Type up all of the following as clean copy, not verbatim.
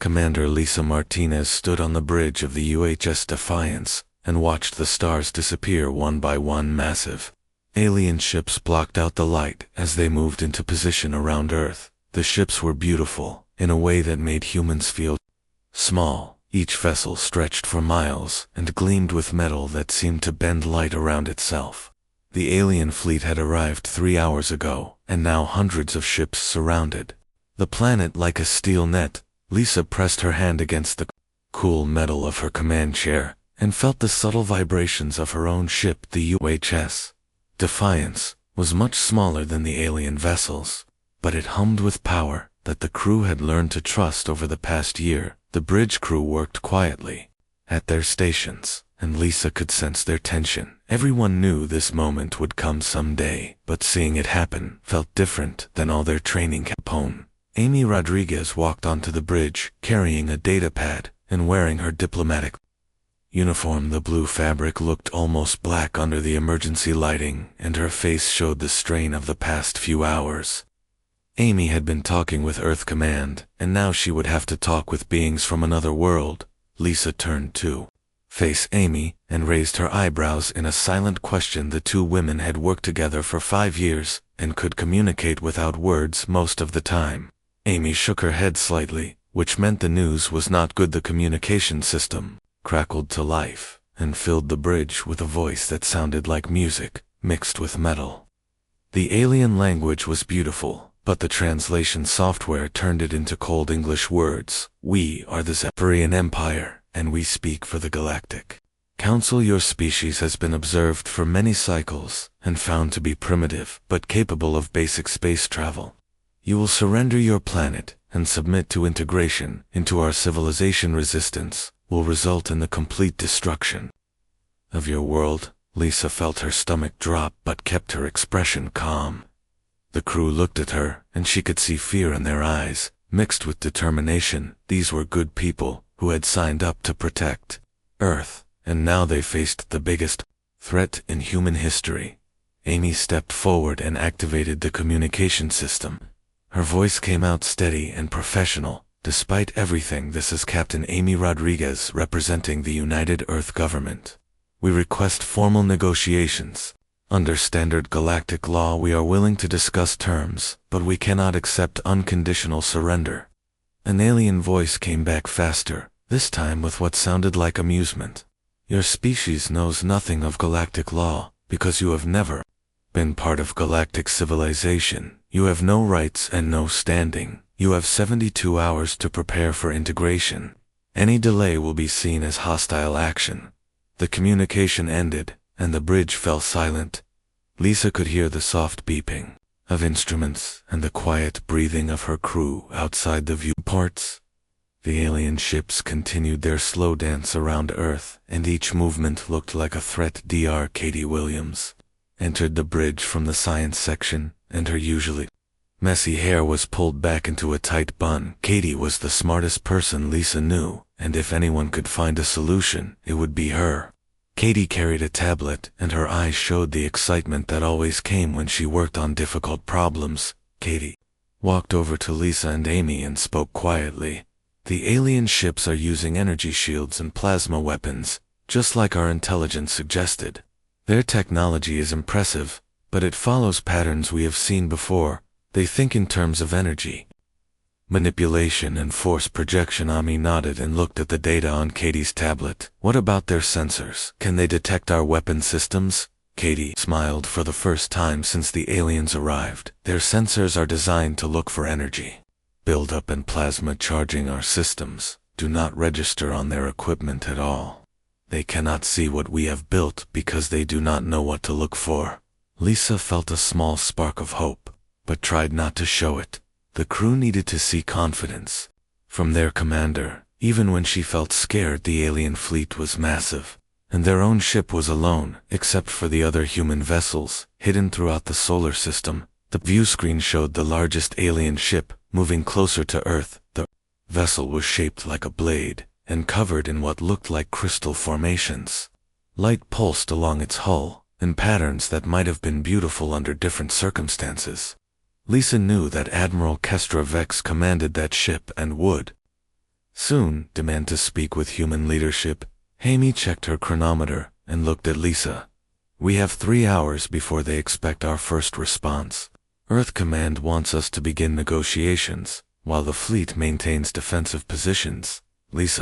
Commander Lisa Martinez stood on the bridge of the UHS Defiance and watched the stars disappear one by one. Massive alien ships blocked out the light as they moved into position around Earth. The ships were beautiful in a way that made humans feel small. Each vessel stretched for miles and gleamed with metal that seemed to bend light around itself. The alien fleet had arrived 3 hours ago, and now hundreds of ships surrounded the planet like a steel net. Lisa pressed her hand against the cool metal of her command chair and felt the subtle vibrations of her own ship. The UHS Defiance was much smaller than the alien vessels, but it hummed with power that the crew had learned to trust over the past year. The bridge crew worked quietly at their stations, and Lisa could sense their tension. Everyone knew this moment would come someday, but seeing it happen felt different than all their training. Capone Amy Rodriguez walked onto the bridge, carrying a data pad and wearing her diplomatic uniform. The blue fabric looked almost black under the emergency lighting, and her face showed the strain of the past few hours. Amy had been talking with Earth Command, and now she would have to talk with beings from another world. Lisa turned to face Amy and raised her eyebrows in a silent question. The two women had worked together for 5 years and could communicate without words most of the time. Amy shook her head slightly, which meant the news was not good. The communication system crackled to life and filled the bridge with a voice that sounded like music mixed with metal. The alien language was beautiful, but the translation software turned it into cold English words. We are the Zephyrian Empire, and we speak for the Galactic Council. Your species has been observed for many cycles and found to be primitive but capable of basic space travel. You will surrender your planet and submit to integration into our civilization. Resistance will result in the complete destruction of your world. Lisa felt her stomach drop but kept her expression calm. The crew looked at her, and she could see fear in their eyes, mixed with determination. These were good people who had signed up to protect Earth, and now they faced the biggest threat in human history. Amy stepped forward and activated the communication system. Her voice came out steady and professional. Despite everything, this is Captain Amy Rodriguez representing the United Earth Government. We request formal negotiations. Under standard galactic law, we are willing to discuss terms, but we cannot accept unconditional surrender. An alien voice came back faster, this time with what sounded like amusement. Your species knows nothing of galactic law, because you have never been part of galactic civilization. You have no rights and no standing. You have 72 hours to prepare for integration. Any delay will be seen as hostile action. The communication ended, and the bridge fell silent. Lisa could hear the soft beeping of instruments and the quiet breathing of her crew outside the viewports. The alien ships continued their slow dance around Earth, and each movement looked like a threat. Dr. Katie Williams entered the bridge from the science section, and her usually messy hair was pulled back into a tight bun. Katie was the smartest person Lisa knew, and if anyone could find a solution, it would be her. Katie carried a tablet, and her eyes showed the excitement that always came when she worked on difficult problems. Katie walked over to Lisa and Amy and spoke quietly. The alien ships are using energy shields and plasma weapons, just like our intelligence suggested. Their technology is impressive, but it follows patterns we have seen before. They think in terms of energy manipulation and force projection. Amy nodded and looked at the data on Katie's tablet. What about their sensors? Can they detect our weapon systems? Katie smiled for the first time since the aliens arrived. Their sensors are designed to look for energy buildup and plasma charging. Our systems do not register on their equipment at all. They cannot see what we have built because they do not know what to look for. Lisa felt a small spark of hope, but tried not to show it. The crew needed to see confidence from their commander. Even when she felt scared, the alien fleet was massive, and their own ship was alone, except for the other human vessels, hidden throughout the solar system. The view screen showed the largest alien ship moving closer to Earth. The vessel was shaped like a blade and covered in what looked like crystal formations. Light pulsed along its hull in patterns that might have been beautiful under different circumstances. Lisa knew that Admiral Kestra Vex commanded that ship and would Soon, demand to speak with human leadership. Amy checked her chronometer and looked at Lisa. We have 3 hours before they expect our first response. Earth Command wants us to begin negotiations, while the fleet maintains defensive positions. Lisa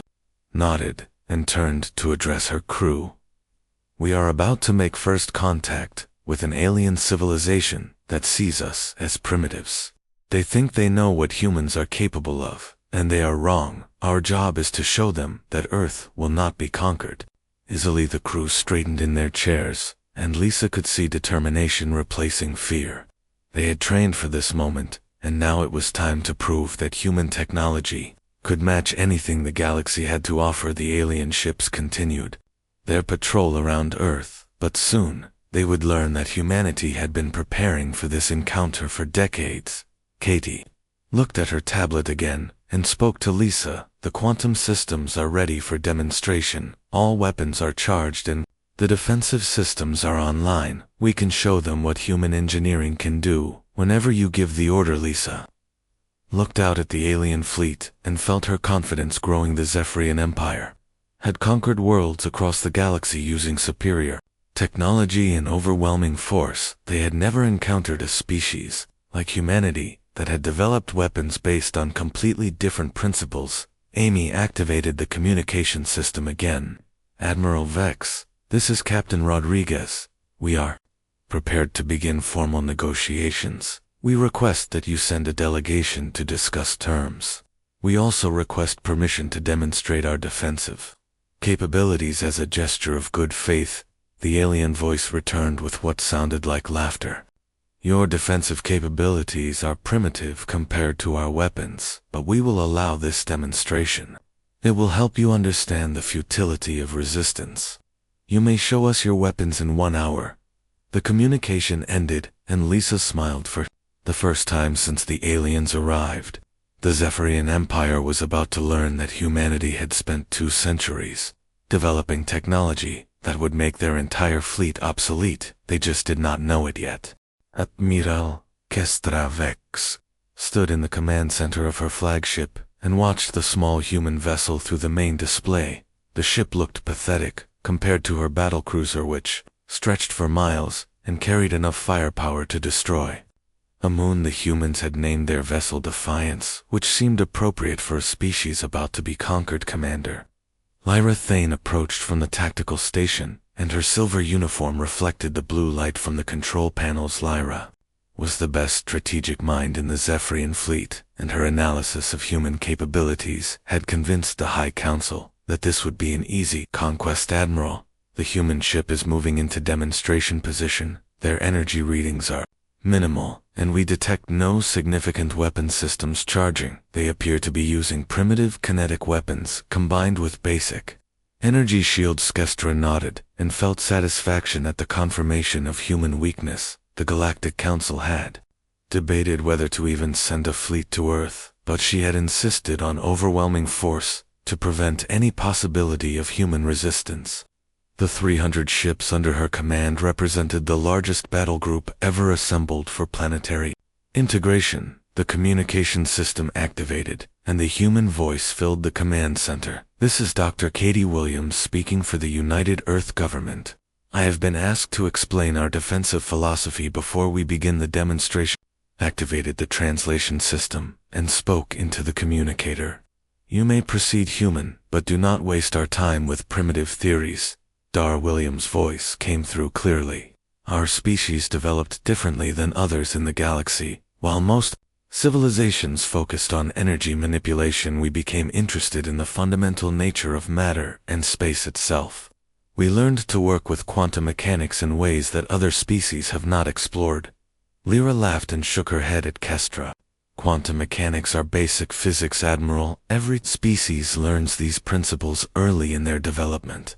nodded and turned to address her crew. We are about to make first contact with an alien civilization that sees us as primitives. They think they know what humans are capable of, and they are wrong. Our job is to show them that Earth will not be conquered. Easily the crew straightened in their chairs, and Lisa could see determination replacing fear. They had trained for this moment, and now it was time to prove that human technology could match anything the galaxy had to offer. The alien ships continued their patrol around Earth, but soon they would learn that humanity had been preparing for this encounter for decades. Katie looked at her tablet again and spoke to Lisa. The quantum systems are ready for demonstration. All weapons are charged and the defensive systems are online. We can show them what human engineering can do whenever you give the order. Lisa looked out at the alien fleet and felt her confidence growing. The Zephyrian Empire had conquered worlds across the galaxy using superior technology and overwhelming force. They had never encountered a species like humanity that had developed weapons based on completely different principles. Amy activated the communication system again. Admiral Vex, this is Captain Rodriguez. We are prepared to begin formal negotiations. We request that you send a delegation to discuss terms. We also request permission to demonstrate our defensive capabilities as a gesture of good faith. The alien voice returned with what sounded like laughter. Your defensive capabilities are primitive compared to our weapons, but we will allow this demonstration. It will help you understand the futility of resistance. You may show us your weapons in 1 hour. The communication ended, and Lisa smiled for the first time since the aliens arrived. The Zephyrian Empire was about to learn that humanity had spent 2 centuries developing technology that would make their entire fleet obsolete. They just did not know it yet. Admiral Kestra Vex stood in the command center of her flagship and watched the small human vessel through the main display. The ship looked pathetic compared to her battlecruiser, which stretched for miles and carried enough firepower to destroy a moon. The humans had named their vessel Defiance, which seemed appropriate for a species about to be conquered. Commander Lyra Thane approached from the tactical station, and her silver uniform reflected the blue light from the control panels. Lyra was the best strategic mind in the Zephyrian fleet, and her analysis of human capabilities had convinced the High Council that this would be an easy conquest. Admiral, the human ship is moving into demonstration position. Their energy readings are minimal, and we detect no significant weapon systems charging. They appear to be using primitive kinetic weapons combined with basic energy shields. Kestra nodded and felt satisfaction at the confirmation of human weakness. The Galactic Council had debated whether to even send a fleet to Earth, but she had insisted on overwhelming force to prevent any possibility of human resistance. The 300 ships under her command represented the largest battle group ever assembled for planetary integration. The communication system activated, and the human voice filled the command center. This is Dr. Katie Williams speaking for the United Earth Government. I have been asked to explain our defensive philosophy before we begin the demonstration. Activated the translation system and spoke into the communicator. You may proceed, human, but do not waste our time with primitive theories. Dar Williams' voice came through clearly. Our species developed differently than others in the galaxy. While most civilizations focused on energy manipulation, we became interested in the fundamental nature of matter and space itself. We learned to work with quantum mechanics in ways that other species have not explored. Lyra laughed and shook her head at Kestra. Quantum mechanics are basic physics, Admiral. Every species learns these principles early in their development.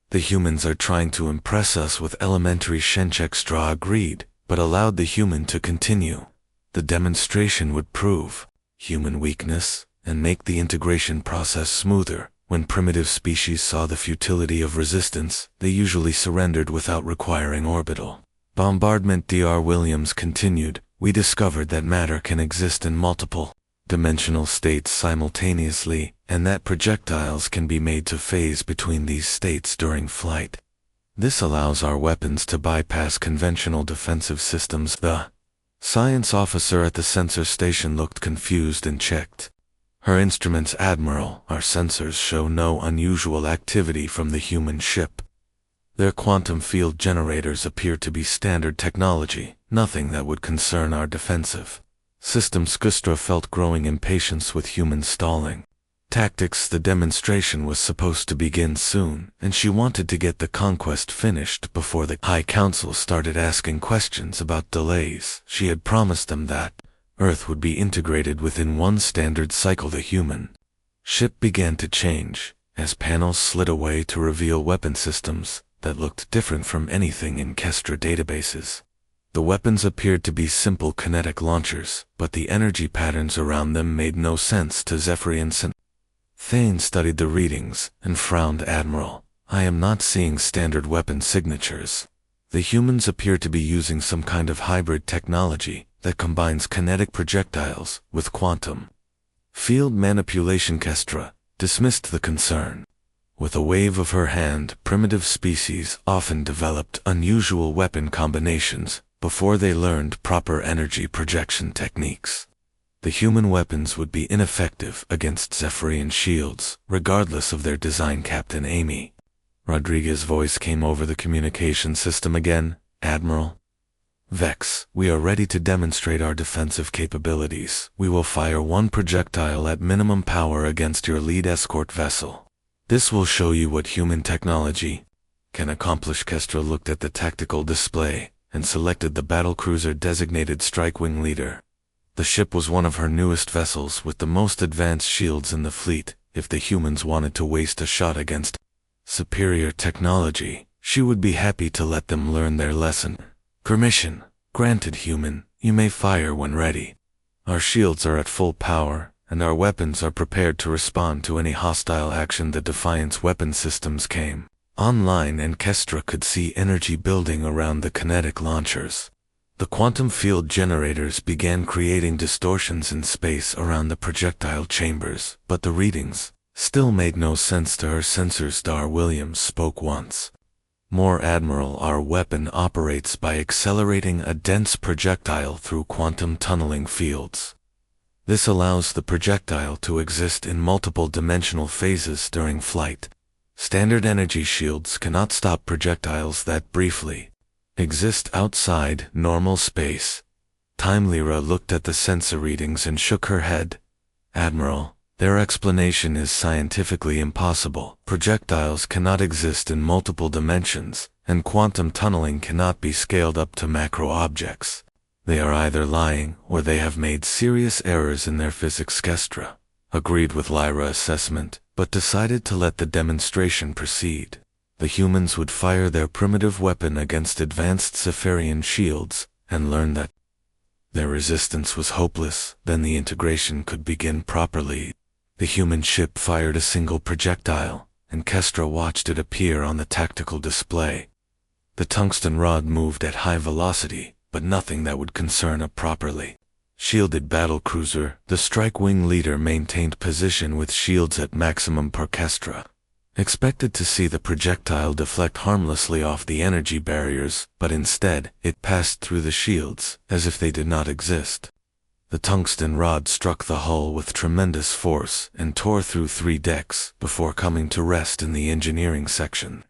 The humans are trying to impress us with elementary Shenchextra agreed, but allowed the human to continue. The demonstration would prove human weakness and make the integration process smoother. When primitive species saw the futility of resistance, they usually surrendered without requiring orbital bombardment. Dr. Williams continued, we discovered that matter can exist in multiple dimensional states simultaneously, and that projectiles can be made to phase between these states during flight. This allows our weapons to bypass conventional defensive systems. The science officer at the sensor station looked confused and checked her instruments. Admiral, our sensors show no unusual activity from the human ship. Their quantum field generators appear to be standard technology, nothing that would concern our defensive systems. Gustra felt growing impatience with human stalling tactics. The demonstration was supposed to begin soon, and she wanted to get the conquest finished before the High Council started asking questions about delays. She had promised them that Earth would be integrated within one standard cycle. The human ship began to change as panels slid away to reveal weapon systems that looked different from anything in Kestra databases. The weapons appeared to be simple kinetic launchers, but the energy patterns around them made no sense to Zephyrian. Thane studied the readings and frowned. Admiral, I am not seeing standard weapon signatures. The humans appear to be using some kind of hybrid technology that combines kinetic projectiles with quantum field manipulation. Kestra dismissed the concern. With a wave of her hand, primitive species often developed unusual weapon combinations before they learned proper energy projection techniques. The human weapons would be ineffective against Zephyrian shields, regardless of their design. Captain Amy Rodriguez's voice came over the communication system again. Admiral Vex, we are ready to demonstrate our defensive capabilities. We will fire one projectile at minimum power against your lead escort vessel. This will show you what human technology can accomplish. Kestra looked at the tactical display and selected the battlecruiser designated Strike Wing Leader. The ship was one of her newest vessels with the most advanced shields in the fleet. If the humans wanted to waste a shot against superior technology, she would be happy to let them learn their lesson. Permission granted, human. You may fire when ready. Our shields are at full power, and our weapons are prepared to respond to any hostile action. The Defiance weapon systems came online, and Kestra could see energy building around the kinetic launchers. The quantum field generators began creating distortions in space around the projectile chambers, but the readings still made no sense to her sensors. Dar Williams spoke once more. Admiral, our weapon operates by accelerating a dense projectile through quantum tunneling fields. This allows the projectile to exist in multiple dimensional phases during flight. Standard energy shields cannot stop projectiles that briefly exist outside normal space. Lira looked at the sensor readings and shook her head. Admiral, their explanation is scientifically impossible. Projectiles cannot exist in multiple dimensions, and quantum tunneling cannot be scaled up to macro objects. They are either lying or they have made serious errors in their physics. Kestra agreed with Lyra's assessment, but decided to let the demonstration proceed. The humans would fire their primitive weapon against advanced Zephyrian shields and learn that their resistance was hopeless. Then the integration could begin properly. The human ship fired a single projectile, and Kestra watched it appear on the tactical display. The tungsten rod moved at high velocity, but nothing that would concern a properly shielded battlecruiser. The Strike Wing Leader maintained position with shields at maximum per Kestra expected to see the projectile deflect harmlessly off the energy barriers, but instead, it passed through the shields, as if they did not exist. The tungsten rod struck the hull with tremendous force and tore through 3 decks before coming to rest in the engineering section.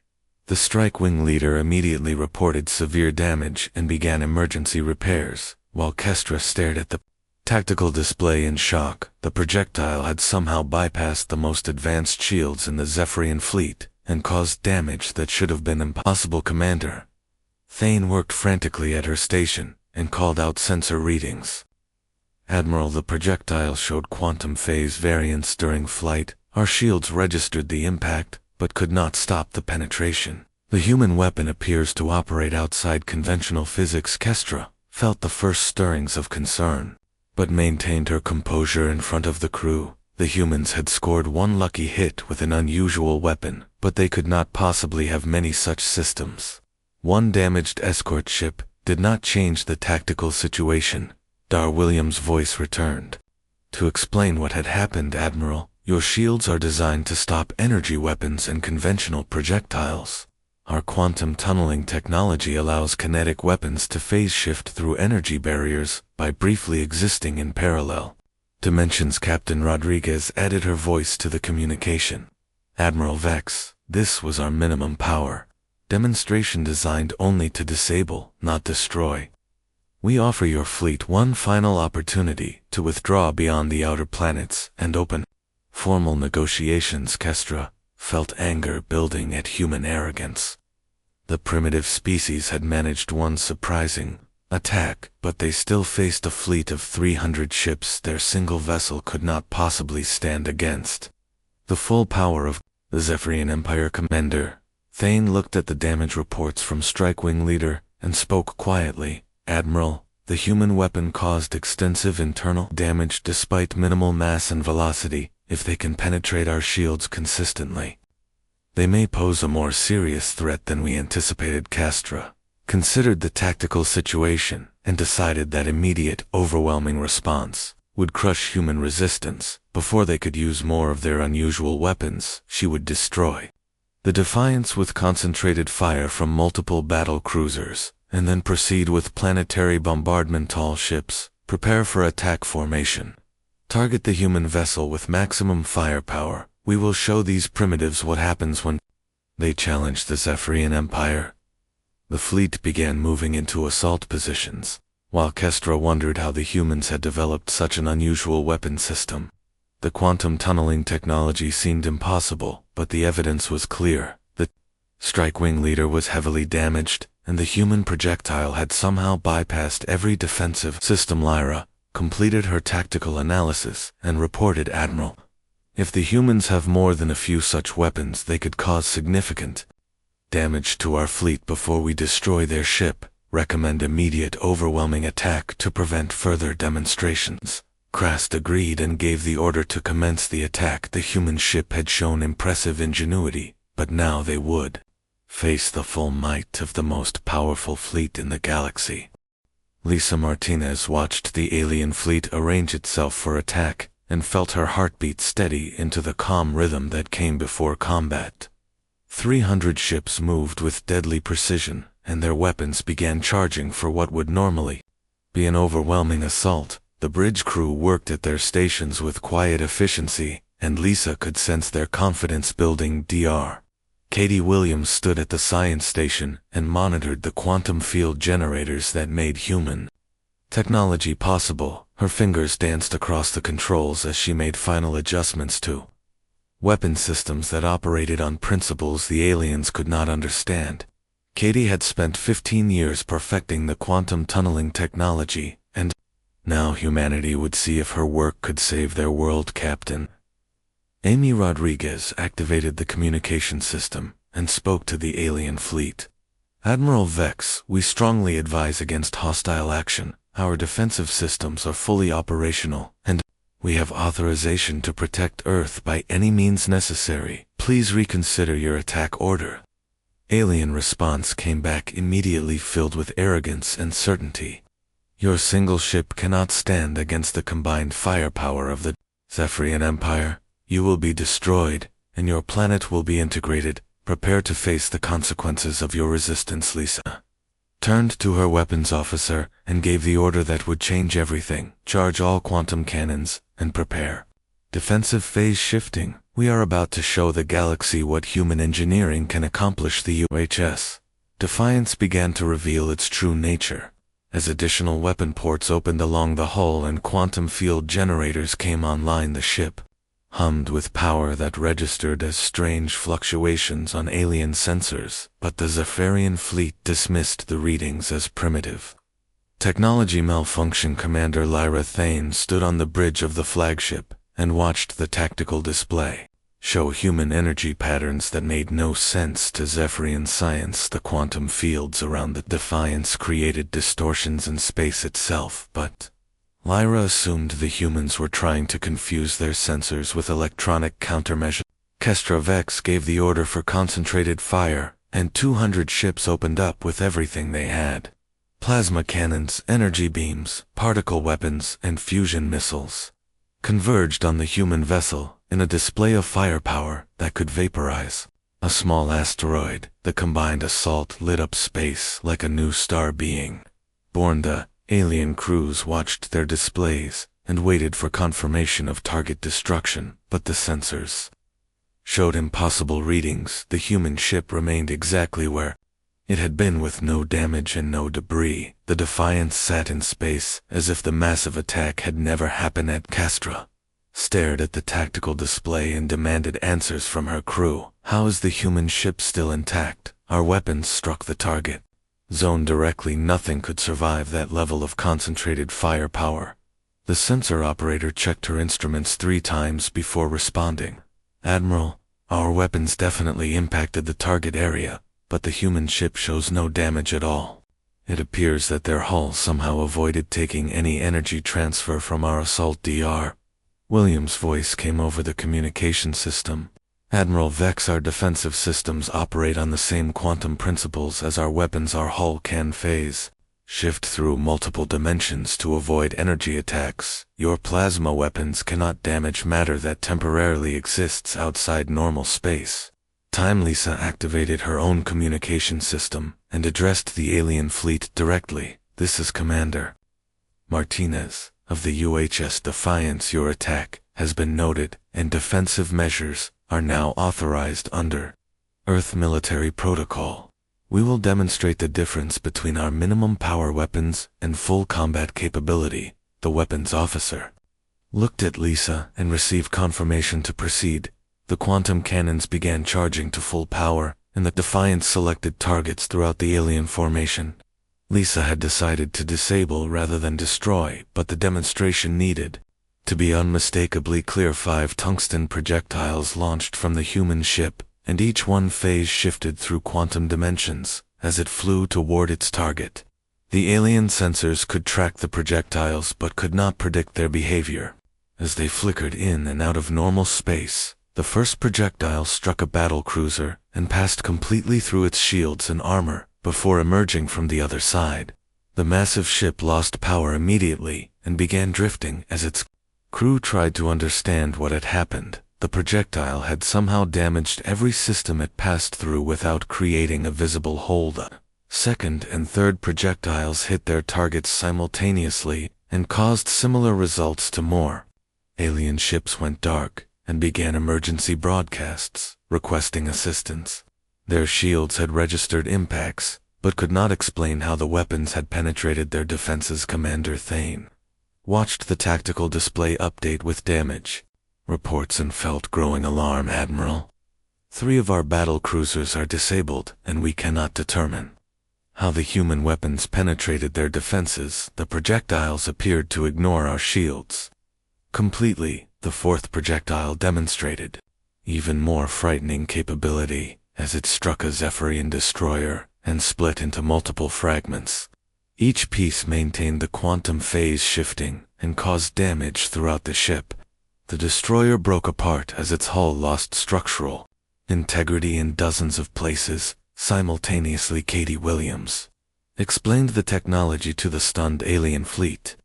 The Strike Wing Leader immediately reported severe damage and began emergency repairs, while Kestra stared at the tactical display in shock. The projectile had somehow bypassed the most advanced shields in the Zephyrian fleet and caused damage that should have been impossible. Commander Thane worked frantically at her station and called out sensor readings. Admiral, the projectile showed quantum phase variance during flight. Our shields registered the impact, but could not stop the penetration. The human weapon appears to operate outside conventional physics. Kestra felt the first stirrings of concern, but maintained her composure in front of the crew. The humans had scored one lucky hit with an unusual weapon, but they could not possibly have many such systems. One damaged escort ship did not change the tactical situation. Dar Williams' voice returned. To explain what had happened, Admiral, your shields are designed to stop energy weapons and conventional projectiles. Our quantum tunneling technology allows kinetic weapons to phase shift through energy barriers by briefly existing in parallel dimensions. Captain Rodriguez added her voice to the communication. Admiral Vex, this was our minimum power demonstration designed only to disable, not destroy. We offer your fleet one final opportunity to withdraw beyond the outer planets and open formal negotiations. Kestra felt anger building at human arrogance. The primitive species had managed one surprising attack, but they still faced a fleet of 300 ships their single vessel could not possibly stand against. The full power of the Zephyrian Empire Commander Thane looked at the damage reports from Strikewing Leader and spoke quietly. Admiral, the human weapon caused extensive internal damage despite minimal mass and velocity. If they can penetrate our shields consistently, they may pose a more serious threat than we anticipated. Castra considered the tactical situation and decided that immediate, overwhelming response would crush human resistance. Before they could use more of their unusual weapons, she would destroy the Defiance with concentrated fire from multiple battle cruisers, and then proceed with planetary bombardment. Tall ships, prepare for attack formation. Target the human vessel with maximum firepower. We will show these primitives what happens when they challenge the Zephyrian Empire. The fleet began moving into assault positions, while Kestra wondered how the humans had developed such an unusual weapon system. The quantum tunneling technology seemed impossible, but the evidence was clear. The Strikewing Leader was heavily damaged, and the human projectile had somehow bypassed every defensive system. Lyra completed her tactical analysis and reported, Admiral, if the humans have more than a few such weapons, they could cause significant damage to our fleet before we destroy their ship. Recommend immediate overwhelming attack to prevent further demonstrations. Krast agreed and gave the order to commence the attack. The human ship had shown impressive ingenuity, but now they would face the full might of the most powerful fleet in the galaxy. Lisa Martinez watched the alien fleet arrange itself for attack and felt her heartbeat steady into the calm rhythm that came before combat. 300 ships moved with deadly precision, and their weapons began charging for what would normally be an overwhelming assault. The bridge crew worked at their stations with quiet efficiency, and Lisa could sense their confidence building. Dr. Katie Williams stood at the science station and monitored the quantum field generators that made human technology possible. Her fingers danced across the controls as she made final adjustments to weapon systems that operated on principles the aliens could not understand. Katie had spent 15 years perfecting the quantum tunneling technology, and now humanity would see if her work could save their world. Captain Amy Rodriguez activated the communication system and spoke to the alien fleet. Admiral Vex, we strongly advise against hostile action. Our defensive systems are fully operational, and we have authorization to protect Earth by any means necessary. Please reconsider your attack order. Alien response came back immediately, filled with arrogance and certainty. Your single ship cannot stand against the combined firepower of the Zephyrian Empire. You will be destroyed, and your planet will be integrated. Prepare to face the consequences of your resistance. Lisa turned to her weapons officer and gave the order that would change everything. Charge all quantum cannons, and prepare defensive phase shifting. We are about to show the galaxy what human engineering can accomplish. The UHS Defiance began to reveal its true nature, as additional weapon ports opened along the hull and quantum field generators came online. The ship hummed with power that registered as strange fluctuations on alien sensors, but the Zephyrian fleet dismissed the readings as primitive technology malfunction. Commander Lyra Thane stood on the bridge of the flagship and watched the tactical display show human energy patterns that made no sense to Zephyrian science. The quantum fields around the Defiance created distortions in space itself, but Lyra assumed the humans were trying to confuse their sensors with electronic countermeasures. Kestra Vex gave the order for concentrated fire, and 200 ships opened up with everything they had: plasma cannons, energy beams, particle weapons, and fusion missiles. converged on the human vessel in a display of firepower that could vaporize a small asteroid. The combined assault lit up space like a new star being born. The alien crews watched their displays and waited for confirmation of target destruction, but the sensors showed impossible readings. The human ship remained exactly where it had been, with no damage and no debris. The Defiance sat in space as if the massive attack had never happened. Castra stared at the tactical display and demanded answers from her crew. How is the human ship still intact? Our weapons struck the target zone directly. Nothing could survive that level of concentrated firepower. The sensor operator checked her instruments 3 times before responding. Admiral, our weapons definitely impacted the target area, but the human ship shows no damage at all. It appears that their hull somehow avoided taking any energy transfer from our assault DR. William's voice came over the communication system. Admiral Vex, our defensive systems operate on the same quantum principles as our weapons. Our hull can phase shift through multiple dimensions to avoid energy attacks. Your plasma weapons cannot damage matter that temporarily exists outside normal space. Lisa activated her own communication system and addressed the alien fleet directly. This is Commander Martinez of the UHS Defiance. Your attack has been noted, and defensive measures are now authorized under Earth military protocol. We will demonstrate the difference between our minimum power weapons and full combat capability. The weapons officer looked at Lisa and received confirmation to proceed. The quantum cannons began charging to full power, and the Defiance selected targets throughout the alien formation. Lisa had decided to disable rather than destroy, but the demonstration needed to be unmistakably clear. 5 tungsten projectiles launched from the human ship, and each one phase shifted through quantum dimensions as it flew toward its target. The alien sensors could track the projectiles but could not predict their behavior. As they flickered in and out of normal space, the first projectile struck a battle cruiser and passed completely through its shields and armor before emerging from the other side. The massive ship lost power immediately and began drifting. As its crew tried to understand what had happened, the projectile had somehow damaged every system it passed through without creating a visible hole. The second and third projectiles hit their targets simultaneously and caused similar results to more alien ships. Went dark and began emergency broadcasts requesting assistance. Their shields had registered impacts, but could not explain how the weapons had penetrated their defenses. Commander Thane watched the tactical display update with damage reports and felt growing alarm. Admiral, 3 of our battle cruisers are disabled, and we cannot determine how the human weapons penetrated their defenses. The projectiles appeared to ignore our shields completely. The 4th projectile demonstrated even more frightening capability as it struck a Zephyrian destroyer and split into multiple fragments. Each piece maintained the quantum phase shifting and caused damage throughout the ship. The destroyer broke apart as its hull lost structural integrity in dozens of places simultaneously. Katie Williams explained the technology to the stunned alien fleet.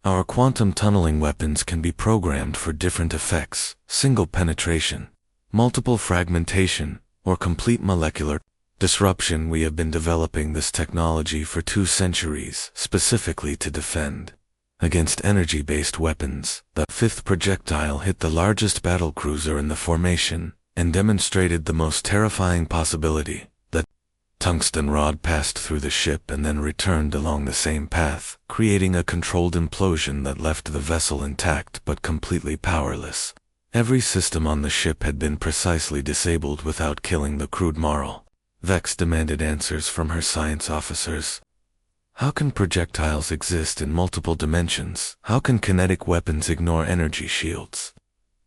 Our quantum tunneling weapons can be programmed for different effects: single penetration, multiple fragmentation, or complete molecular disruption. We have been developing this technology for 2 centuries, specifically to defend against energy-based weapons. The 5th projectile hit the largest battlecruiser in the formation and demonstrated the most terrifying possibility. The tungsten rod passed through the ship and then returned along the same path, creating a controlled implosion that left the vessel intact but completely powerless. Every system on the ship had been precisely disabled without killing the crude moral. Vex demanded answers from her science officers. How can projectiles exist in multiple dimensions? How can kinetic weapons ignore energy shields?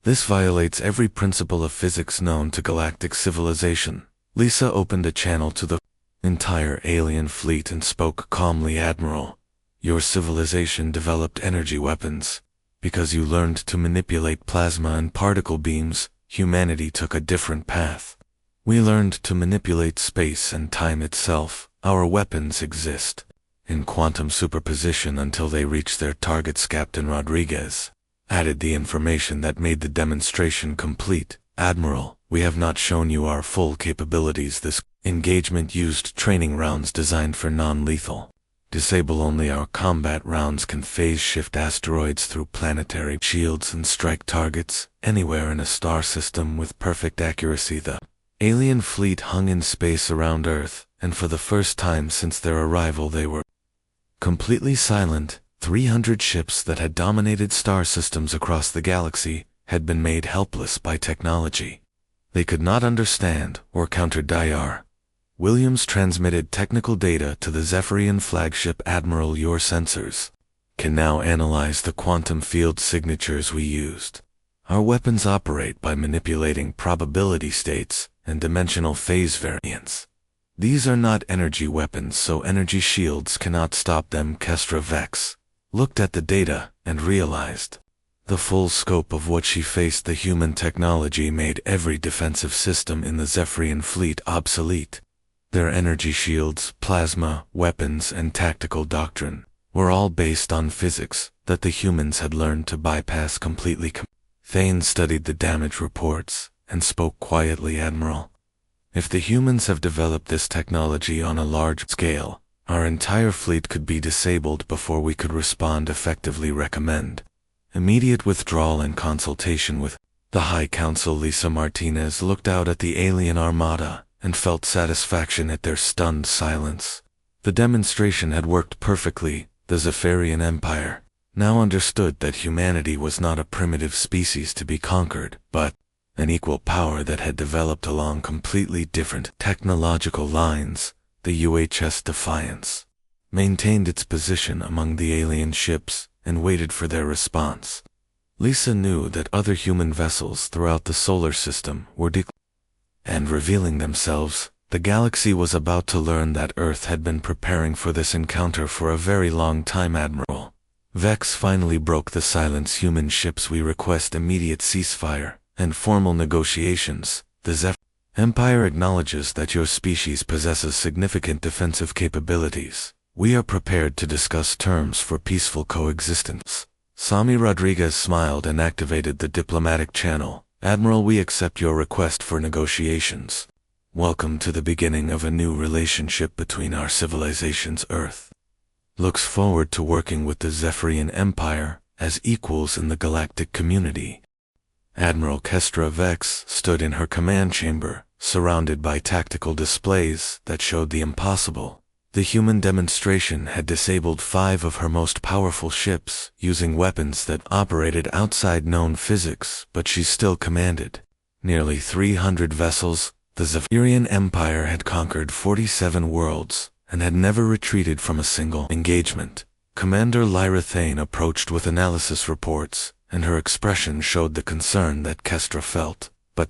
This violates every principle of physics known to galactic civilization. Lisa opened a channel to the entire alien fleet and spoke calmly. Admiral, your civilization developed energy weapons. Because you learned to manipulate plasma and particle beams, humanity took a different path. We learned to manipulate space and time itself. Our weapons exist in quantum superposition until they reach their targets. Captain Rodriguez added the information that made the demonstration complete. Admiral, we have not shown you our full capabilities. This engagement used training rounds designed for non-lethal. Disable only. Our combat rounds can phase shift asteroids through planetary shields and strike targets anywhere in a star system with perfect accuracy. The alien fleet hung in space around Earth, and for the first time since their arrival they were completely silent. 300 ships that had dominated star systems across the galaxy had been made helpless by technology. They could not understand or counter Dayar. Williams transmitted technical data to the Zephyrian flagship. Admiral, your sensors can now analyze the quantum field signatures we used. Our weapons operate by manipulating probability states and dimensional phase variance. These are not energy weapons, so energy shields cannot stop them. Kestra Vex looked at the data and realized the full scope of what she faced. The human technology made every defensive system in the Zephyrian fleet obsolete. Their energy shields, plasma, weapons, and tactical doctrine were all based on physics that the humans had learned to bypass completely. Thane studied the damage reports and spoke quietly. Admiral, if the humans have developed this technology on a large scale, our entire fleet could be disabled before we could respond effectively. Recommend immediate withdrawal and consultation with the High Council. Lisa Martinez looked out at the alien armada and felt satisfaction at their stunned silence. The demonstration had worked perfectly. The Zephyrian Empire now understood that humanity was not a primitive species to be conquered, but an equal power that had developed along completely different technological lines. The UHS Defiance maintained its position among the alien ships and waited for their response. Lisa knew that other human vessels throughout the solar system were and revealing themselves. The galaxy was about to learn that Earth had been preparing for this encounter for a very long time. Admiral Vex finally broke the silence. Human ships, we request immediate ceasefire and formal negotiations. The Zephyr Empire acknowledges that your species possesses significant defensive capabilities. We are prepared to discuss terms for peaceful coexistence. Sami Rodriguez smiled and activated the diplomatic channel. Admiral, we accept your request for negotiations. Welcome to the beginning of a new relationship between our civilizations. Earth looks forward to working with the Zephyrian Empire as equals in the galactic community. Admiral Kestra Vex stood in her command chamber, surrounded by tactical displays that showed the impossible. The human demonstration had disabled 5 of her most powerful ships, using weapons that operated outside known physics, but she still commanded nearly 300 vessels. The Zephyrian Empire had conquered 47 worlds and had never retreated from a single engagement. Commander Lyra Thane approached with analysis reports, and her expression showed the concern that Kestra felt, but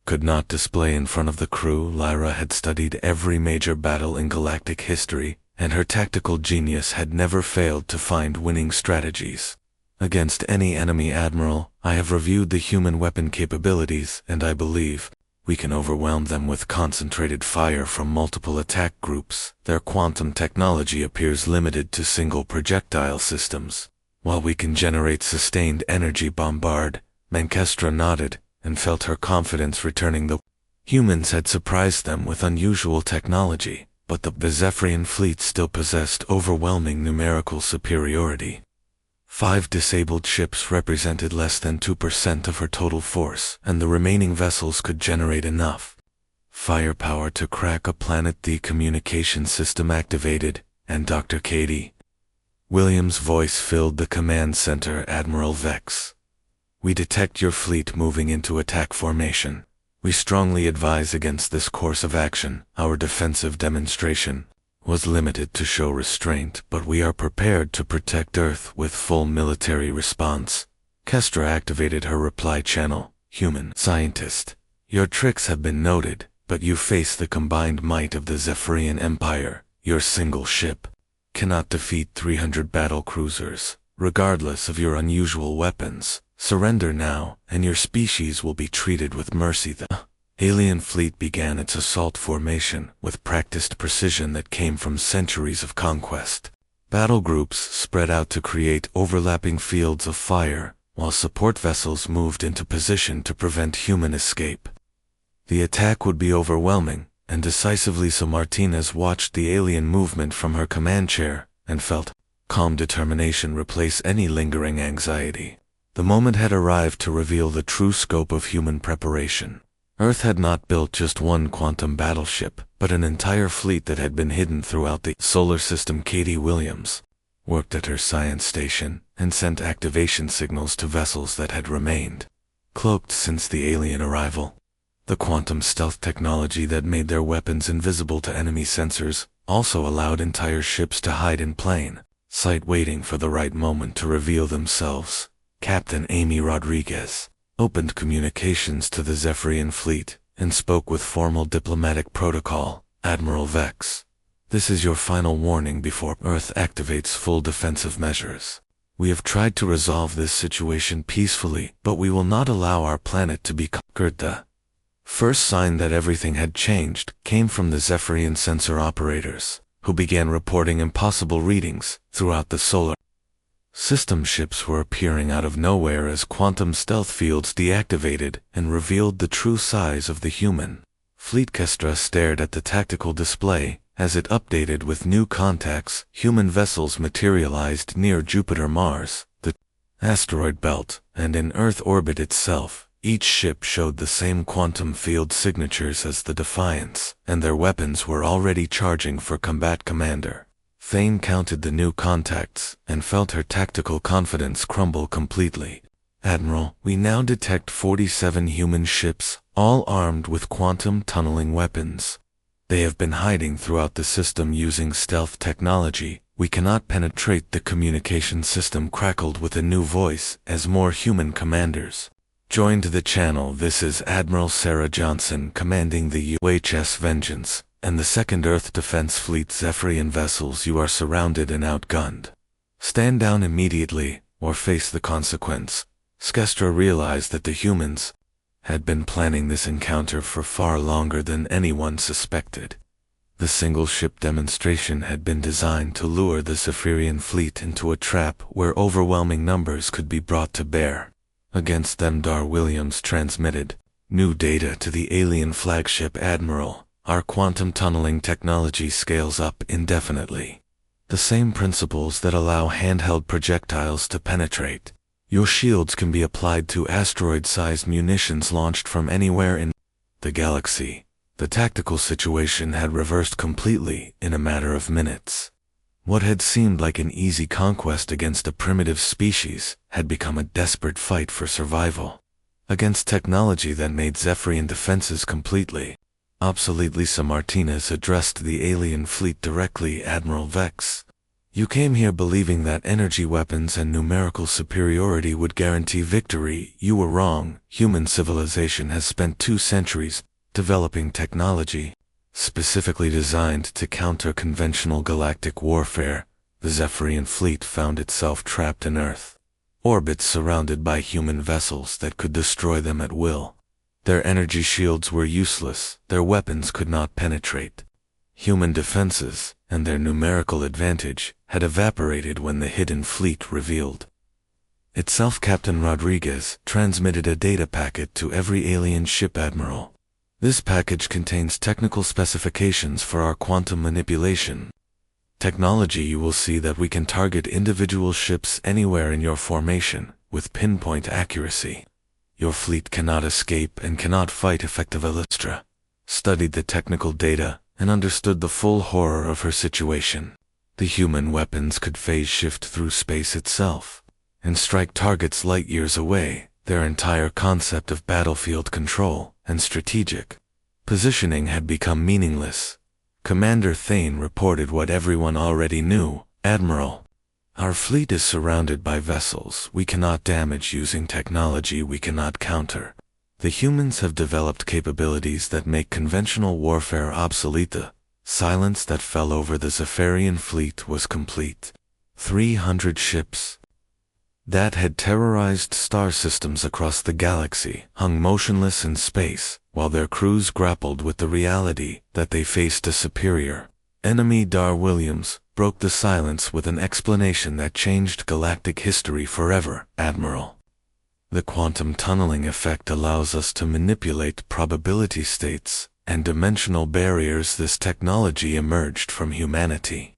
could not display in front of the crew. Lyra had studied every major battle in galactic history, and her tactical genius had never failed to find winning strategies against any enemy. Admiral, I have reviewed the human weapon capabilities, and I believe we can overwhelm them with concentrated fire from multiple attack groups. Their quantum technology appears limited to single projectile systems, while we can generate sustained energy bombard. Mankestra nodded and felt her confidence returning. The humans had surprised them with unusual technology, but the Zephyrian fleet still possessed overwhelming numerical superiority. 5 disabled ships represented less than 2% of her total force, and the remaining vessels could generate enough firepower to crack a planet. The communication system activated, and Dr. Katie Williams' voice filled the command center. Admiral Vex, we detect your fleet moving into attack formation. We strongly advise against this course of action. Our defensive demonstration was limited to show restraint, but we are prepared to protect Earth with full military response. Kestra activated her reply channel. Human scientist, your tricks have been noted, but you face the combined might of the Zephyrian Empire. Your single ship cannot defeat 300 battle cruisers, regardless of your unusual weapons. Surrender now, and your species will be treated with mercy. The alien fleet began its assault formation with practiced precision that came from centuries of conquest. Battle groups spread out to create overlapping fields of fire, while support vessels moved into position to prevent human escape. The attack would be overwhelming, and decisively so. Martinez watched the alien movement from her command chair and felt calm determination replace any lingering anxiety. The moment had arrived to reveal the true scope of human preparation. Earth had not built just one quantum battleship, but an entire fleet that had been hidden throughout the solar system. Katie Williams worked at her science station and sent activation signals to vessels that had remained cloaked since the alien arrival. The quantum stealth technology that made their weapons invisible to enemy sensors also allowed entire ships to hide in plain sight, waiting for the right moment to reveal themselves. Captain Amy Rodriguez opened communications to the Zephyrian fleet and spoke with formal diplomatic protocol. Admiral Vex, this is your final warning before Earth activates full defensive measures. We have tried to resolve this situation peacefully, but we will not allow our planet to be conquered. The first sign that everything had changed came from the Zephyrian sensor operators, who began reporting impossible readings throughout the solar system. Ships were appearing out of nowhere as quantum stealth fields deactivated and revealed the true size of the human fleet. Kestra stared at the tactical display as it updated with new contacts. Human vessels materialized near Jupiter, Mars, the asteroid belt, and in Earth orbit itself. Each ship showed the same quantum field signatures as the Defiance, and their weapons were already charging for combat. Commander Thane counted the new contacts and felt her tactical confidence crumble completely. Admiral, we now detect 47 human ships, all armed with quantum tunneling weapons. They have been hiding throughout the system using stealth technology. We cannot penetrate. The communication system crackled with a new voice as more human commanders joined the channel. This is Admiral Sarah Johnson commanding the UHS Vengeance and the 2nd Earth Defense Fleet Zephyrian vessels. You are surrounded and outgunned. Stand down immediately or face the consequence. Skestra realized that the humans had been planning this encounter for far longer than anyone suspected. The single-ship demonstration had been designed to lure the Zephyrian fleet into a trap where overwhelming numbers could be brought to bear against them. Dar Williams transmitted new data to the alien flagship. Admiral, our quantum tunneling technology scales up indefinitely. The same principles that allow handheld projectiles to penetrate your shields can be applied to asteroid-sized munitions launched from anywhere in the galaxy. The tactical situation had reversed completely in a matter of minutes. What had seemed like an easy conquest against a primitive species had become a desperate fight for survival against technology that made Zephyrian defenses completely obsolete. Lisa Martinez addressed the alien fleet directly. Admiral Vex, you came here believing that energy weapons and numerical superiority would guarantee victory. You were wrong. Human civilization has spent 2 centuries developing technology specifically designed to counter conventional galactic warfare. The Zephyrian fleet found itself trapped in Earth orbits surrounded by human vessels that could destroy them at will. Their energy shields were useless. Their weapons could not penetrate human defenses, and their numerical advantage had evaporated when the hidden fleet revealed itself. Captain Rodriguez transmitted a data packet to every alien ship. Admiral, this package contains technical specifications for our quantum manipulation technology. You will see that we can target individual ships anywhere in your formation with pinpoint accuracy. Your fleet cannot escape and cannot fight effectively. Elistra studied the technical data and understood the full horror of her situation. The human weapons could phase shift through space itself and strike targets light years away. Their entire concept of battlefield control and strategic positioning had become meaningless. Commander Thane reported what everyone already knew. Admiral, our fleet is surrounded by vessels we cannot damage using technology we cannot counter. The humans have developed capabilities that make conventional warfare obsolete. The silence that fell over the Zephyrian fleet was complete. 300 ships that had terrorized star systems across the galaxy hung motionless in space, while their crews grappled with the reality that they faced a superior enemy. Dar Williams broke the silence with an explanation that changed galactic history forever. Admiral, The quantum tunneling effect allows us to manipulate probability states and dimensional barriers. This technology emerged from humanity.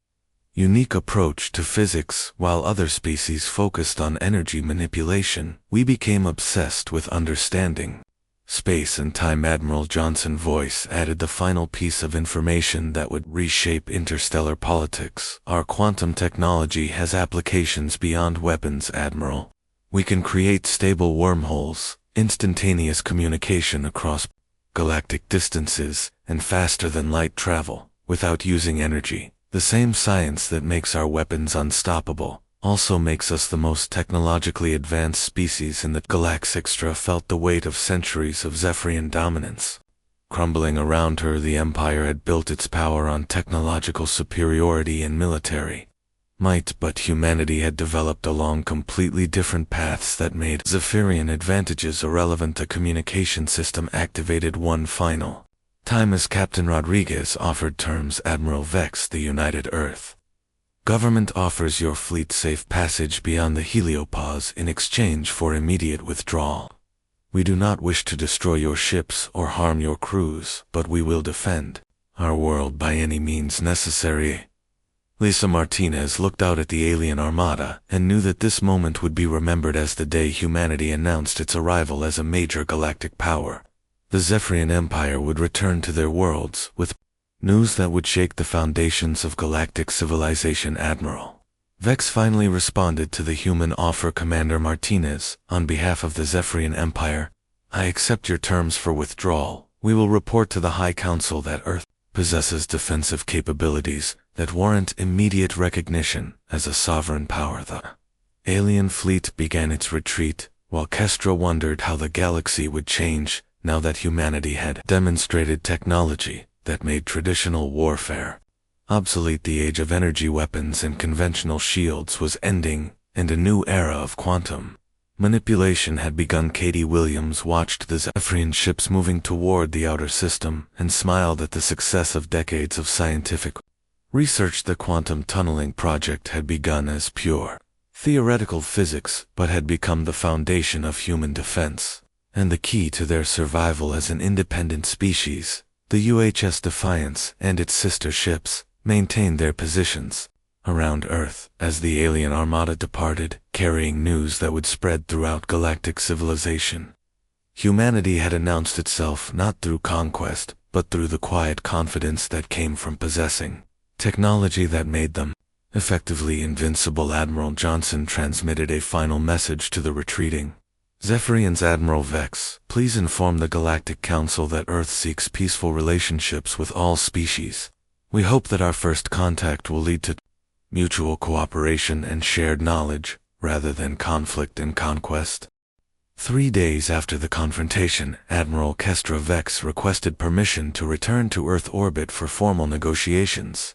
Unique approach to physics. While other species focused on energy manipulation, we became obsessed with understanding space and time. Admiral Johnson's voice added the final piece of information that would reshape interstellar politics. Our quantum technology has applications beyond weapons, Admiral. We can create stable wormholes, instantaneous communication across galactic distances, and faster than light travel, without using energy. The same science that makes our weapons unstoppable also makes us the most technologically advanced species in the galaxy. Extra felt the weight of centuries of Zephyrian dominance crumbling around her. The Empire had built its power on technological superiority and military might, but humanity had developed along completely different paths that made Zephyrian advantages irrelevant. The communication system activated one final time as Captain Rodriguez offered terms. Admiral Vex, the United Earth government offers your fleet safe passage beyond the heliopause in exchange for immediate withdrawal. We do not wish to destroy your ships or harm your crews, but we will defend our world by any means necessary. Lisa Martinez looked out at the alien armada and knew that this moment would be remembered as the day humanity announced its arrival as a major galactic power. The Zephyrian Empire would return to their worlds with news that would shake the foundations of galactic civilization. Admiral Vex finally responded to the human offer. Commander Martinez, on behalf of the Zephyrian Empire, I accept your terms for withdrawal. We will report to the High Council that Earth possesses defensive capabilities that warrant immediate recognition as a sovereign power. The alien fleet began its retreat, while Kestra wondered how the galaxy would change now that humanity had demonstrated technology that made traditional warfare obsolete. The age of energy weapons and conventional shields was ending, and a new era of quantum manipulation had begun. Katie Williams watched the Zephyrian ships moving toward the outer system and smiled at the success of decades of scientific research. The quantum tunneling project had begun as pure theoretical physics, but had become the foundation of human defense and the key to their survival as an independent species. The UHS Defiance and its sister ships maintained their positions around Earth as the alien armada departed, carrying news that would spread throughout galactic civilization. Humanity had announced itself not through conquest, but through the quiet confidence that came from possessing technology that made them effectively invincible. Admiral Johnson transmitted a final message to the retreating Zephyrians. Admiral Vex, please inform the Galactic Council that Earth seeks peaceful relationships with all species. We hope that our first contact will lead to mutual cooperation and shared knowledge, rather than conflict and conquest. 3 days after the confrontation, Admiral Kestra Vex requested permission to return to Earth orbit for formal negotiations.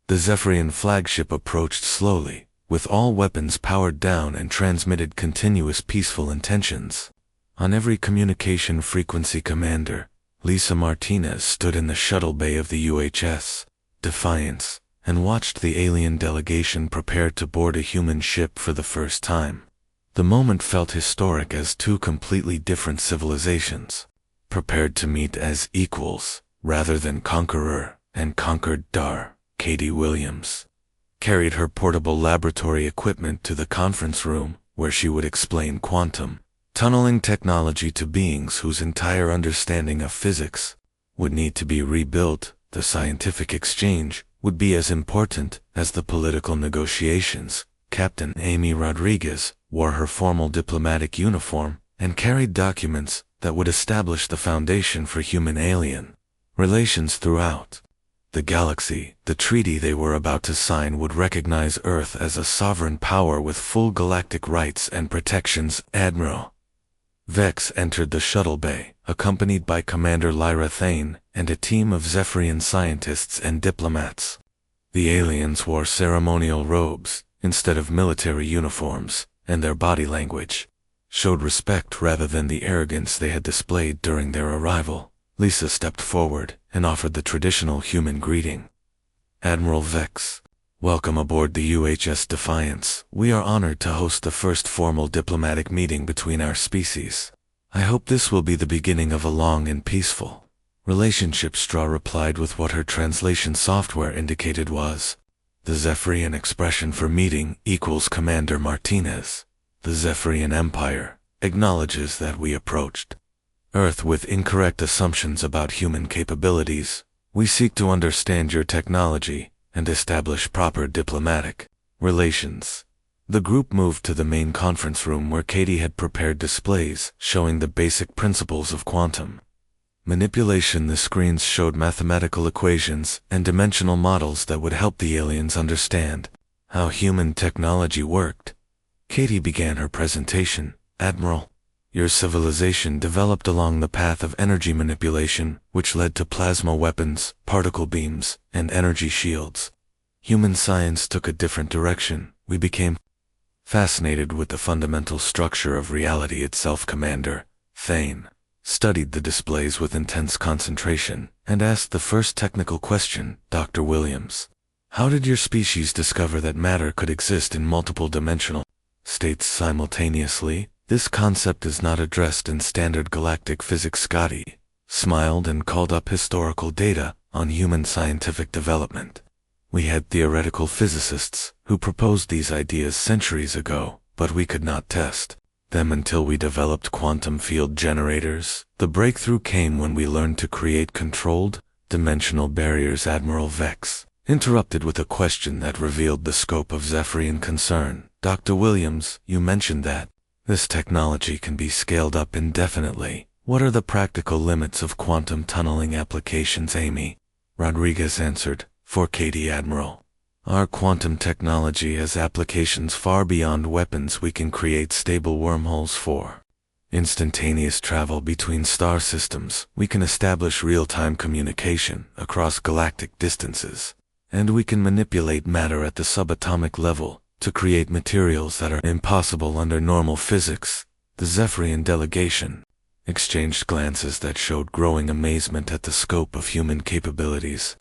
The Zephyrian flagship approached slowly, with all weapons powered down, and transmitted continuous peaceful intentions. On every communication frequency. Commander Lisa Martinez stood in the shuttle bay of the UHS Defiance and watched the alien delegation prepare to board a human ship for the first time. The moment felt historic as two completely different civilizations prepared to meet as equals rather than conqueror and conquered. Katie Williams carried her portable laboratory equipment to the conference room, where she would explain quantum tunneling technology to beings whose entire understanding of physics would need to be rebuilt. The scientific exchange would be as important as the political negotiations. Captain Amy Rodriguez wore her formal diplomatic uniform and carried documents that would establish the foundation for human-alien relations throughout the galaxy. The treaty they were about to sign would recognize Earth as a sovereign power with full galactic rights and protections. Admiral Vex entered the shuttle bay, accompanied by Commander Lyra Thane and a team of Zephyrian scientists and diplomats. The aliens wore ceremonial robes instead of military uniforms, and their body language showed respect rather than the arrogance they had displayed during their arrival. Lisa stepped forward and offered the traditional human greeting. Admiral Vex, Welcome aboard the UHS Defiance. We are honored to host the first formal diplomatic meeting between our species. I hope this will be the beginning of a long and peaceful relationship. Straw replied with what her translation software indicated was the Zephyrian expression for meeting equals Commander Martinez. The Zephyrian Empire acknowledges that we approached Earth with incorrect assumptions about human capabilities. We seek to understand your technology and establish proper diplomatic relations. The group moved to the main conference room where Katie had prepared displays showing the basic principles of quantum manipulation. The screens showed mathematical equations and dimensional models that would help the aliens understand how human technology worked. Katie began her presentation. Admiral, your civilization developed along the path of energy manipulation, which led to plasma weapons, particle beams, and energy shields. Human science took a different direction. We became fascinated with the fundamental structure of reality itself. Commander Thane studied the displays with intense concentration and asked the first technical question. Dr. Williams, how did your species discover that matter could exist in multiple dimensional states simultaneously? This concept is not addressed in standard galactic physics. Scotty smiled and called up historical data on human scientific development. We had theoretical physicists who proposed these ideas centuries ago, but we could not test them until we developed quantum field generators. The breakthrough came when we learned to create controlled dimensional barriers. Admiral Vex interrupted with a question that revealed the scope of Zephyrian concern. Dr. Williams, you mentioned that this technology can be scaled up indefinitely. What are the practical limits of quantum tunneling applications? Amy Rodriguez answered for Katie. Admiral, our quantum technology has applications far beyond weapons. We can create stable wormholes for instantaneous travel between star systems. We can establish real-time communication across galactic distances. And we can manipulate matter at the subatomic level to create materials that are impossible under normal physics. The Zephyrian delegation exchanged glances that showed growing amazement at the scope of human capabilities.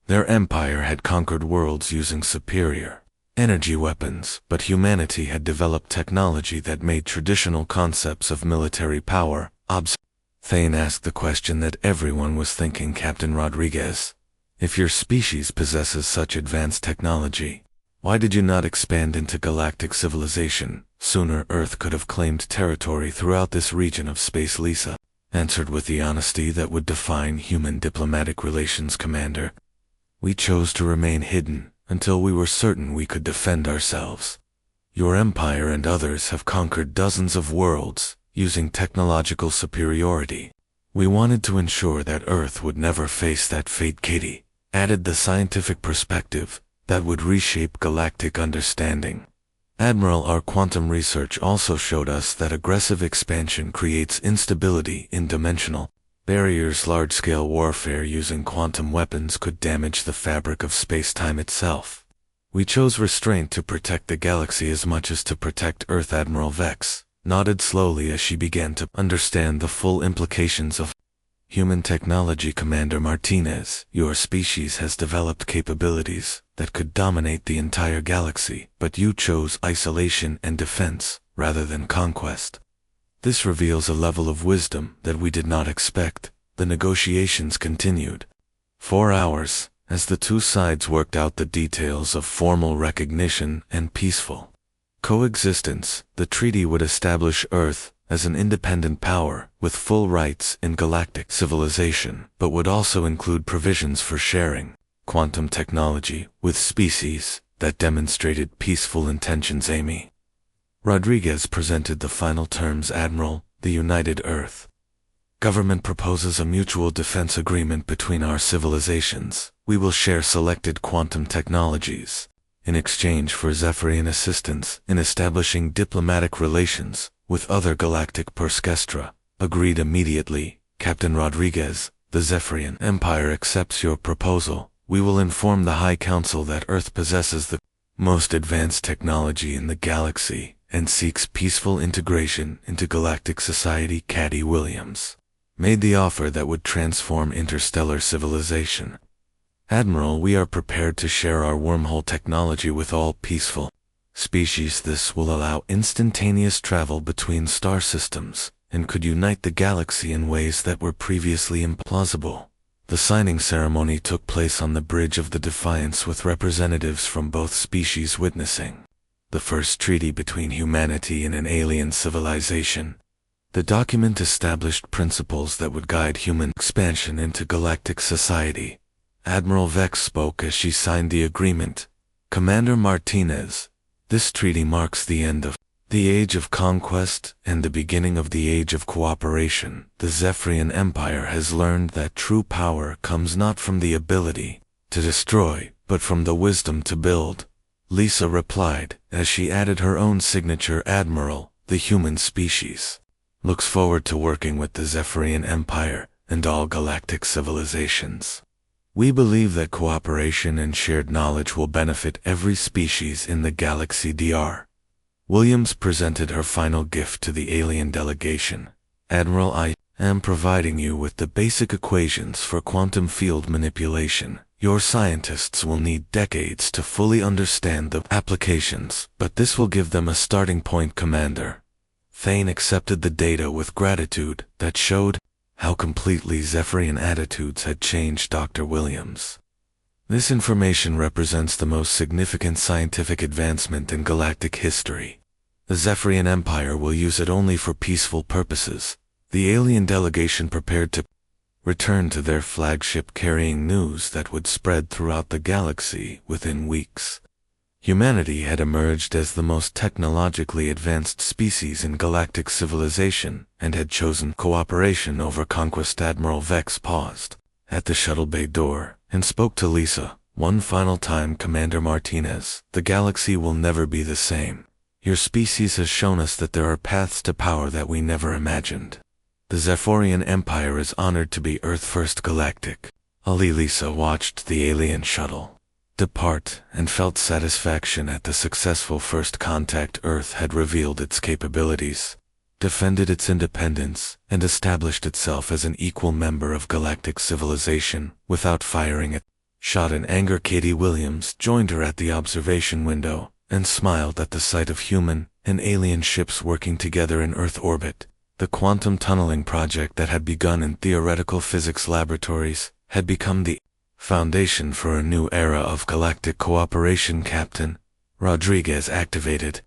Their empire had conquered worlds using superior energy weapons, but humanity had developed technology that made traditional concepts of military power obsolete. Thane asked the question that everyone was thinking. Captain Rodriguez, if your species possesses such advanced technology, why did you not expand into galactic civilization sooner? Earth could have claimed territory throughout this region of space. Lisa answered with the honesty that would define human diplomatic relations. Commander, we chose to remain hidden until we were certain we could defend ourselves. Your empire and others have conquered dozens of worlds using technological superiority. We wanted to ensure that Earth would never face that fate. Katie added the scientific perspective that would reshape galactic understanding. Admiral, our quantum research also showed us that aggressive expansion creates instability in dimensional barriers. Large-scale warfare using quantum weapons could damage the fabric of space-time itself. We chose restraint to protect the galaxy as much as to protect Earth. Admiral Vex nodded slowly as she began to understand the full implications of human technology. Commander Martinez, your species has developed capabilities that could dominate the entire galaxy, but you chose isolation and defense rather than conquest. This reveals a level of wisdom that we did not expect. The negotiations continued 4 hours as the two sides worked out the details of formal recognition and peaceful coexistence. The treaty would establish Earth as an independent power with full rights in galactic civilization, but would also include provisions for sharing quantum technology with species that demonstrated peaceful intentions. Amy Rodriguez presented the final terms. Admiral, the United Earth government proposes a mutual defense agreement between our civilizations. We will share selected quantum technologies in exchange for Zephyrian assistance in establishing diplomatic relations with other galactic Perskestra. Agreed immediately. Captain Rodriguez, the Zephyrian Empire accepts your proposal. We will inform the High Council that Earth possesses the most advanced technology in the galaxy and seeks peaceful integration into galactic society. Katie Williams made the offer that would transform interstellar civilization. Admiral, we are prepared to share our wormhole technology with all peaceful species. This will allow instantaneous travel between star systems, and could unite the galaxy in ways that were previously implausible. The signing ceremony took place on the bridge of the Defiance with representatives from both species witnessing the first treaty between humanity and an alien civilization. The document established principles that would guide human expansion into galactic society. Admiral Vex spoke as she signed the agreement. Commander Martinez, this treaty marks the end of the Age of Conquest and the beginning of the Age of Cooperation. The Zephyrian Empire has learned that true power comes not from the ability to destroy, but from the wisdom to build. Lisa replied, as she added her own signature. Admiral, the human species looks forward to working with the Zephyrian Empire and all galactic civilizations. We believe that cooperation and shared knowledge will benefit every species in the galaxy. Dr. Williams presented her final gift to the alien delegation. Admiral, I am providing you with the basic equations for quantum field manipulation. Your scientists will need decades to fully understand the applications, but this will give them a starting point. Commander. Thane accepted the data with gratitude that showed how completely Zephyrian attitudes had changed. Dr. Williams. This information represents the most significant scientific advancement in galactic history. The Zephyrian Empire will use it only for peaceful purposes. The alien delegation prepared to return to their flagship, carrying news that would spread throughout the galaxy within weeks. Humanity had emerged as the most technologically advanced species in galactic civilization and had chosen cooperation over conquest. Admiral Vex paused at the shuttle bay door and spoke to Lisa one final time. Commander Martinez, the galaxy will never be the same. Your species has shown us that there are paths to power that we never imagined. The Zephyrian Empire is honored to be Earth First Galactic. Lisa watched the alien shuttle depart and felt satisfaction at the successful first contact. Earth had revealed its capabilities, defended its independence, and established itself as an equal member of galactic civilization without firing it. Shot in anger, Katie Williams joined her at the observation window and smiled at the sight of human and alien ships working together in Earth orbit. The quantum tunneling project that had begun in theoretical physics laboratories had become the foundation for a new era of galactic cooperation. Captain Rodriguez activated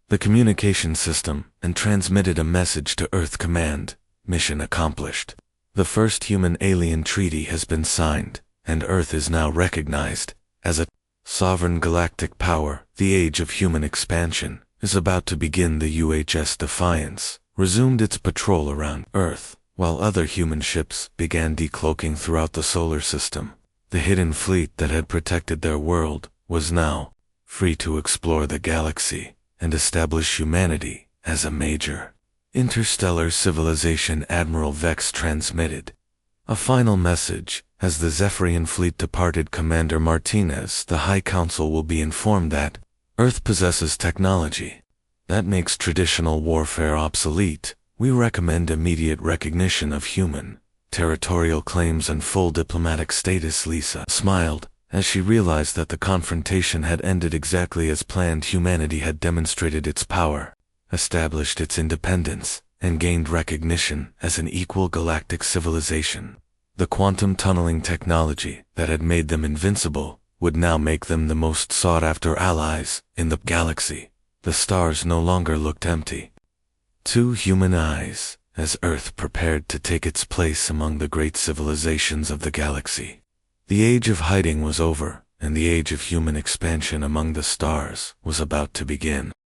the communication system and transmitted a message to Earth Command. Mission accomplished. The first human-alien treaty has been signed, and Earth is now recognized as a sovereign galactic power. The age of human expansion is about to begin. The UHS Defiance resumed its patrol around Earth, while other human ships began decloaking throughout the solar system. The hidden fleet that had protected their world was now free to explore the galaxy and establish humanity as a major interstellar civilization. Admiral Vex transmitted a final message. As the Zephyrian fleet departed, Commander Martinez, the High Council will be informed that Earth possesses technology that makes traditional warfare obsolete. We recommend immediate recognition of human territorial claims and full diplomatic status. Lisa smiled as she realized that the confrontation had ended exactly as planned. Humanity had demonstrated its power, established its independence, and gained recognition as an equal galactic civilization. The quantum tunneling technology that had made them invincible would now make them the most sought-after allies in the galaxy. The stars no longer looked empty to human eyes as Earth prepared to take its place among the great civilizations of the galaxy. The age of hiding was over, and the age of human expansion among the stars was about to begin.